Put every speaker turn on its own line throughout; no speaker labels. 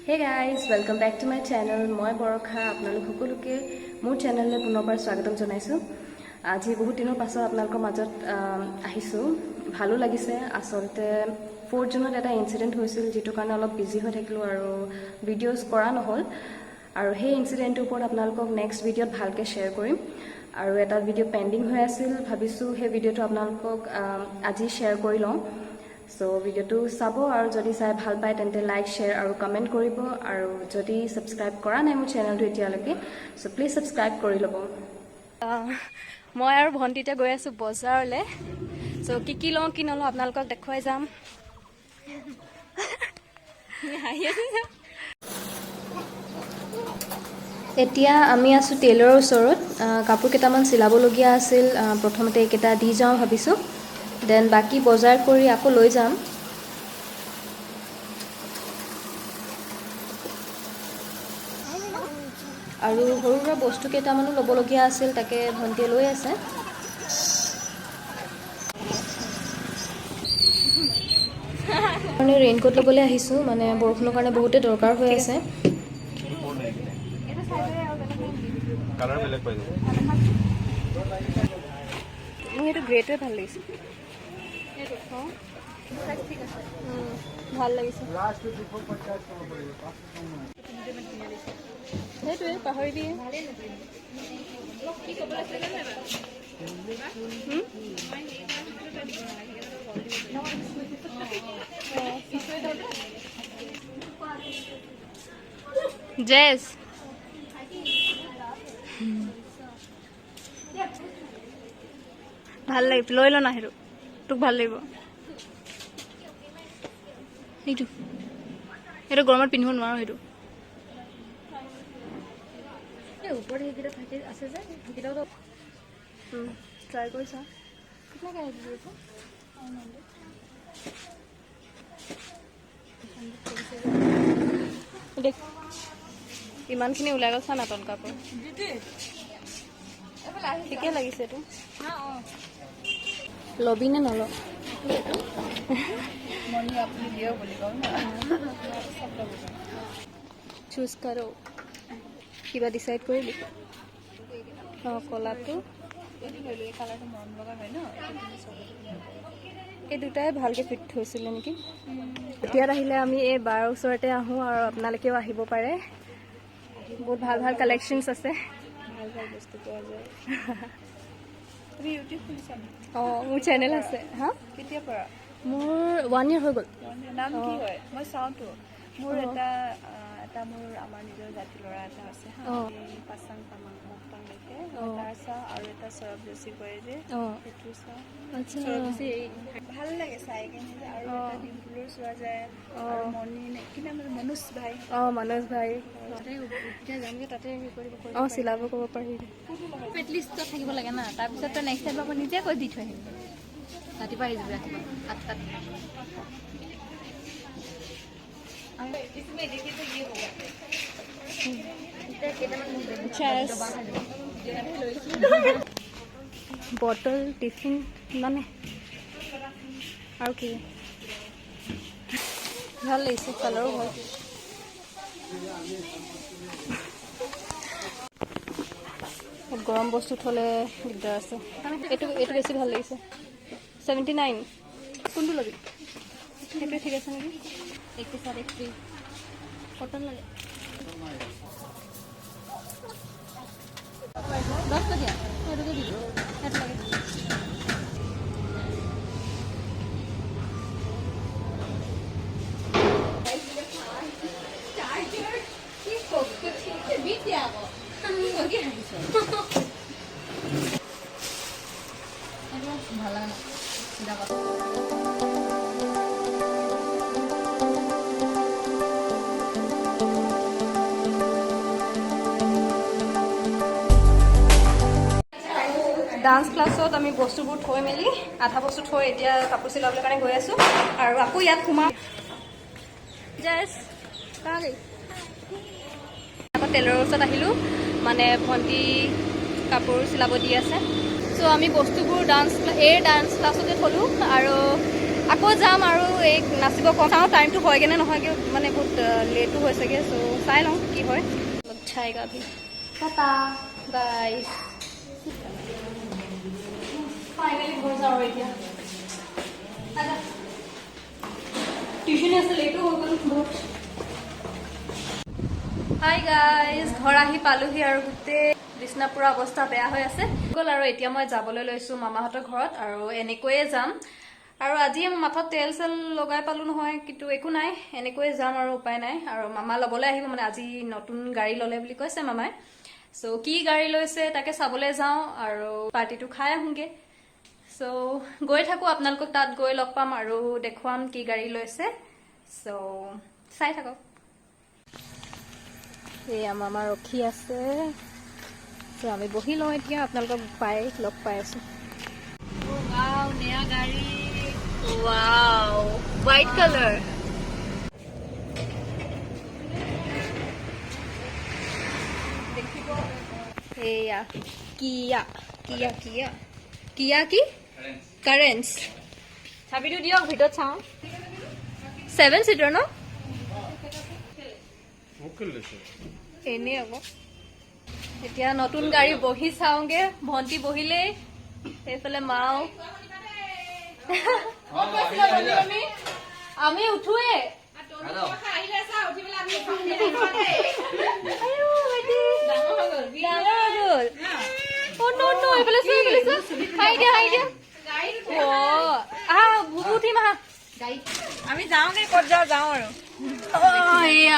Hey guys, welcome back to my channel. মই বৰখা আপোনালোক সকলোকে মোৰ চেনেললৈ পুনৰবাৰ স্বাগতম জনাইছো। আজি বহুত দিনৰ পাছত আপোনালোকৰ মাজত আহিছো। ভালো লাগিছে। আসলতে 4 জুনত এটা ইনসিডেন্ট হৈছিল যেটো কাৰণে অলপ বিজি হৈ থাকিলো আৰু ভিডিওস কৰা নহল। আৰু সেই ইনসিডেন্টৰ ওপৰত আপোনালোকক নেক্সট ভিডিওত ভালকে শেয়াৰ কৰিম। আৰু এটা ভিডিও পেন্ডিং হৈ আছিল, ভাবিছো সেই ভিডিওটো আপোনালোকক আজি শেয়াৰ কৰি লওঁ। So ভিডিওটো চাব আৰু যদি চাই ভাল পায় তেন্তে লাইক শেয়াৰ আৰু কমেন্ট কৰিব আৰু যদি সাবস্ক্ৰাইব কৰা নাই মোৰ চেনেলটো এতিয়ালৈকে সো প্লিজ সাবস্ক্ৰাইব কৰি ল'ব। মই আৰু ভন্টিতে গৈ আছো বজাৰলে। সো কি লওঁ কি নলওঁ আপোনালোকক দেখুৱাই যাম। এতিয়া আমি আছো টেইলৰৰ ওচৰত। কাপোৰ কেইটামান চিলাবলগীয়া আছিল। প্ৰথমতে এইকেইটা দি যাওঁ ভাবিছো, দেন বাকি বজাৰ কৰি আকৌ লৈ যাম। আৰু সৰু সৰু বস্তু কেইটামানো ল'বলগীয়া আছিল, তাকে ভন্টিয়ে লৈ আছে। মানে ৰেইনকোট ল'বলৈ আহিছো, মানে বৰষুণৰ কাৰণে বহুতে দৰকাৰ হৈ আছে। কালাৰ বেলেগ পাই যাব। মোৰ এইটো গ্ৰেটোৱে ভাল লাগিছে। ভাল লাগিছে। সেইটোৱে পাহৰি দিয়ে। জেছ ভাল লাগিব, লৈ ল না। সেইটো তোক ভাল লাগিব। সেইটো গৰমত পিন্ধিব নোৱাৰো। সেইটো ওপৰত সেইকেইটা থাকে আছে যে সেইকেইটাও ট্ৰাই কৰি চা। দেখ ইমানখিনি ওলাই গ'ল। চা নাটন কাপোৰ ঠিকে লাগিছে। এইটো লবি নে নল? চুজ কৰো। কিবা ডিসাইড কৰিলি? কলাটো এই দুটাই ভালকে ফিট হৈছিলে নেকি। এতিয়া আহিলে আমি এই বাৰ ওচৰতে আহো আৰু আপোনালোকেও আহিব পাৰে। বহুত ভাল ভাল কালেকশ্যনছ আছে। ভাল ভাল বস্তু পোৱা যায়। তুমি ইউটিউব খুলিছা? মোৰ চেনেল আছে। হা কেতিয়া পৰা? মোৰ 1 year হৈ গ'ল। নাম কি হয়? মই চাওঁতো। মোৰ এটা মোৰ আমাৰ নিজৰ জাতি ল'ৰা এটা আছে হা, পাছাং তামাং মুক্তাং লিখে। তাৰ চাওঁ আৰু এটা সৌৰভ যোশী কৰে যে সেইটো চাওঁ। সৌৰভ যোশী ভাল লাগে চাই কিনে। আৰু এটা ডিম্পুলৰ চোৱা যায় আৰু মণি কি নাম মনোজ ভাই। মনোজ ভাই এতিয়া যামগে তাতে চিলাব ক'ব পাৰি। এটলিষ্ট থাকিব লাগে না। তাৰপিছত তই নেক্সট টাইম আকৌ নিজে কৈ দি থৈ আহিবি। ৰাতিপুৱা আহি যাবি, ৰাতিপুৱা 8টাত। বটল টিফিন মানে আৰু কি ভাল লাগিছে। কালাৰো ভাল। গৰম বস্তু থলে দিগদাৰ আছে। এইটো বেছি ভাল লাগিছে। 79 কোনটো ল'বি? সেইটো ঠিক আছে নেকি? একটু সাথে ফ্রি কটন লাগে 10 টাকা। এটুকু দিবি। এট লাগে। চার্জার কি করতে ঠিক বিদ্যা গো। আমি ওকে হাসি। এটা ভালো না। দাও। ডান্স ক্লাছত আমি বস্তুবোৰ থৈ মেলি আধা বস্তু থৈ এতিয়া কাপোৰ চিলাবলৈ কাৰণে গৈ আছো আৰু আকৌ ইয়াত সোমা জেছ কালি আকৌ টেইলৰৰ ওচৰত আহিলো, মানে ভন্টি কাপোৰ চিলাব দি আছে। সো আমি বস্তুবোৰ ডান্স ক্লাছতে থলো আৰু আকৌ যাম আৰু এই নাচিব কম চাওঁ টাইমটো হয়গৈ নে নহয়গৈ মানে বহুত লেটো হৈছেগৈ চ' চাই লওঁ কি হয় চাইগা ভি টাটা বাই ফাইনেলি ঘৰ যাওঁ এতিয়া টিউশ্যন আছে লেটো হৈ গ'ল বহুত হাই গাইজ ঘৰ আহি পালোহি আৰু গোটেই বিছনা পুৰা অৱস্থা বেয়া হৈ আছে গ'ল আৰু এতিয়া মই যাবলৈ লৈছোঁ মামাহঁতৰ ঘৰত আৰু এনেকৈয়ে যাম আৰু আজি মাথাত তেল চেল লগাই পালো নহয় কিন্তু একো নাই এনেকৈয়ে যাম আৰু উপায় নাই আৰু মামা ল'বলৈ আহিব মানে আজি নতুন গাড়ী ল'লে বুলি কৈছে মামাই চ' কি গাড়ী লৈছে তাকে চাবলৈ যাওঁ আৰু পাৰ্টিটো খাই আহোঁগৈ চ' গৈ থাকোঁ আপোনালোকক তাত গৈ লগ পাম আৰু দেখুৱাম কি গাড়ী লৈছে চ' চাই থাকক এয়া মামা ৰখি আছে চ' আমি বহি লওঁ এতিয়া আপোনালোকক লগ পাই আছোঁ ৱাও নয়া গাড়ী ৱাও হোৱাইট কালাৰ এয়া কিয়া কিয়া কিয়া কিয়া কি কাৰেন্স চাবিটো দিয়ক ভিতৰত চাওঁ 7 চিটাৰ ন এনেই আকৌ এতিয়া নতুন গাড়ী বহি চাওঁগে ভণ্টি বহিলেই সেইফালে মাও আমি উঠোৱে আমি যাওঁগে ক'ত যাওঁ আৰু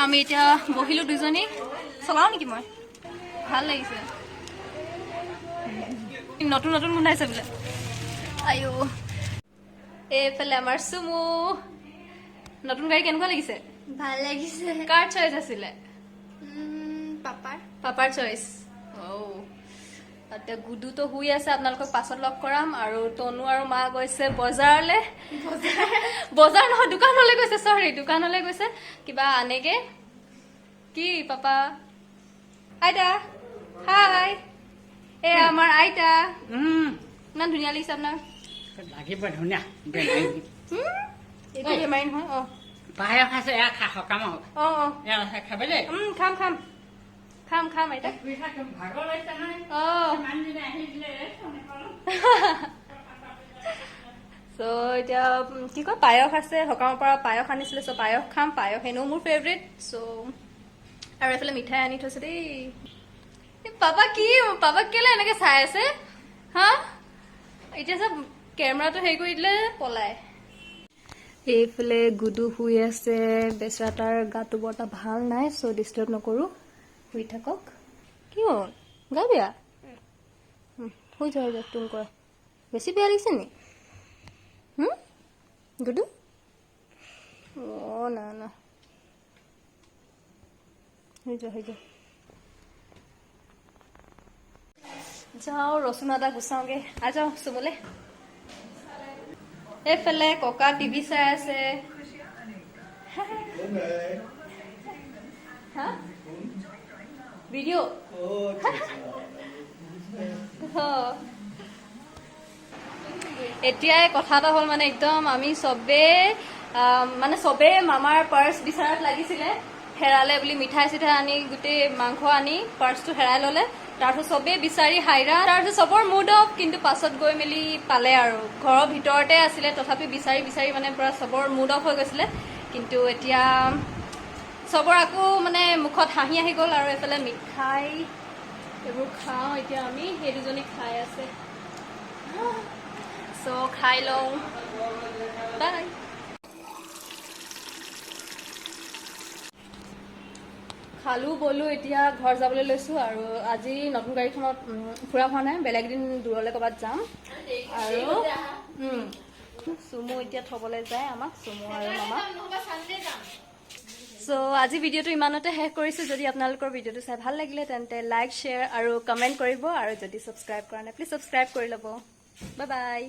আমি এতিয়া বহিলো দুজনী চলাও নেকি মই ভাল লাগিছে নতুন নতুন গোন্ধাইছে বোলে আয়ো এইফালে আমাৰ চুমু নতুন গাড়ী কেনেকুৱা লাগিছে
ভাল লাগিছে
কাৰ চইচ আছিলে পাপাৰ চইচ এতিয়া গুডুটো শুই আছে আপোনালোকক পাছত লগ কৰাম আৰু তনু আৰু মা গৈছে বজাৰলৈ বজাৰ নহয় দোকানলৈ গৈছে চৰি দোকানলৈ গৈছে কিবা আনেগে কি পাপা আইতা হাই এ আমাৰ আইতা ইমান ধুনীয়া লাগিছে আপোনাৰ
লাগিব ধুনীয়া
এইটো বেমাৰী নহয়
পায়স আছে এয়া খা সকাম খাব দেই
খাম খাম খাম খাম আইতা
ভাগৰ লাগিছে নহয়
চ' এতিয়া কি কয় পায়স আছে সকামৰ পৰা পায়স আনিছিলে চ' পায়স খাম পায়স এনেও মোৰ ফেভৰেট চ' আৰু এইফালে মিঠাই আনি থৈছে দেই পাপাক কেলে এনেকে চাই আছে হা এতিয়া চব কেমেৰাটো হেৰি কৰি দিলে পলাই এইফালে গুডু শুই আছে বেচেৰা তাৰ গাটো বৰ এটা ভাল নাই চ' ডিষ্টাৰ্ব নকৰোঁ শুই থাকক কি হ'ল গা বেয়া শুই যাওঁ তুম কৰা বেছি বেয়া লাগিছে নি গুডু না না হৈ যা যাওঁ ৰচুন আদা গুচাওঁগে যাওঁ চুমলে এইফালে ককা টিভি চাই আছে ভিডিঅ' এতিয়াই কথা এটা হ'ল মানে একদম আমি চবে মামাৰ পাৰ্চ বিচাৰাত লাগিছিলে হেৰালে বুলি মিঠাই চিঠাই আনি গোটেই মাংস আনি পাৰ্চটো হেৰাই ললে তাৰপিছত চবেই বিচাৰি হাইৰা তাৰপিছত চবৰ মুড অফ কিন্তু পাছত গৈ মেলি পালে আৰু ঘৰৰ ভিতৰতে আছিলে তথাপি বিচাৰি মানে পুৰা চবৰ মুড অফ হৈ গৈছিলে কিন্তু এতিয়া চবৰ আকৌ মানে মুখত হাঁহি আহি গ'ল আৰু এইফালে মিঠাই এইবোৰ খাওঁ এতিয়া আমি সেই দুজনী খাই আছে চ' খাই লওঁ বাই খালো বলো এতিয়া ঘৰ যাবলৈ লৈছো আৰু আজি নতুন গাড়ীখনত ফুৰা হোৱা নাই বেলেগ দিন দূৰলৈ ক'ৰবাত যাম আৰু চুমু এতিয়া থবলৈ যায় আমাক চুমু আৰু মামা চ' আজি ভিডিঅ'টো ইমানতে শেষ কৰিছোঁ যদি আপোনালোকৰ ভিডিঅ'টো চাই ভাল লাগিলে তেন্তে লাইক শ্বেয়াৰ আৰু কমেণ্ট কৰিব আৰু যদি ছাবস্ক্ৰাইব কৰা নাই প্লিজ ছাবস্ক্ৰাইব কৰি ল'ব বাই বাই